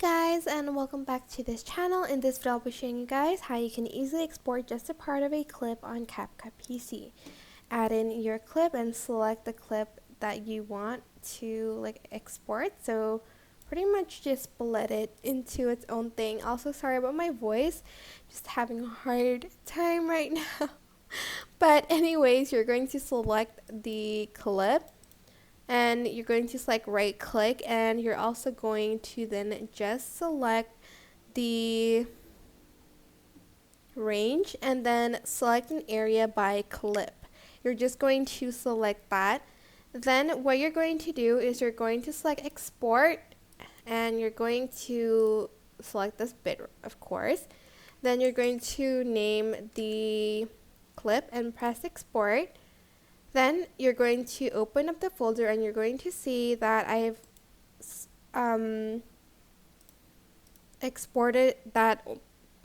Guys, and welcome back to this channel. In this video I'll be showing you guys how you can easily export just a part of a clip on CapCut PC. Add in your clip and select the clip that you want to export. So pretty much just split it into its own thing. Also, sorry about my voice, just having a hard time right now. But anyways, you're going to select the clip and you're going to select right click, and you're also going to then just select the range and then select an area by clip. You're just going to select that. Then what you're going to do is you're going to select export and you're going to select this bit, of course. Then you're going to name the clip and press export. Then you're going to open up the folder and you're going to see that I've exported that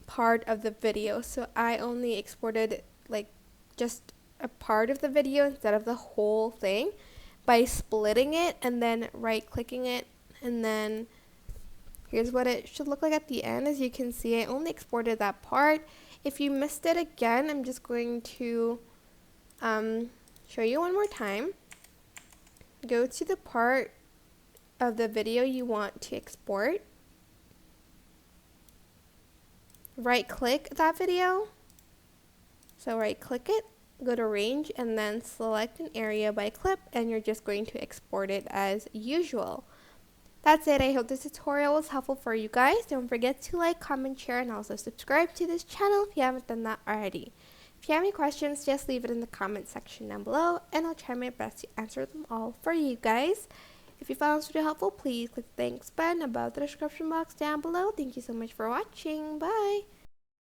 part of the video. So I only exported just a part of the video instead of the whole thing by splitting it and then right clicking it, and then here's what it should look like at the end. As you can see, I only exported that part. If you missed it again, I'm just going to show you one more time. Go to the part of the video you want to export. Right click that video. So right click it, go to range, and then select an area by clip, and you're just going to export it as usual. That's it. I hope this tutorial was helpful for you guys. Don't forget to like, comment, share, and also subscribe to this channel if you haven't done that already. If you have any questions, just leave it in the comment section down below, and I'll try my best to answer them all for you guys. If you found this video helpful, please click the thanks button above the description box down below. Thank you so much for watching. Bye!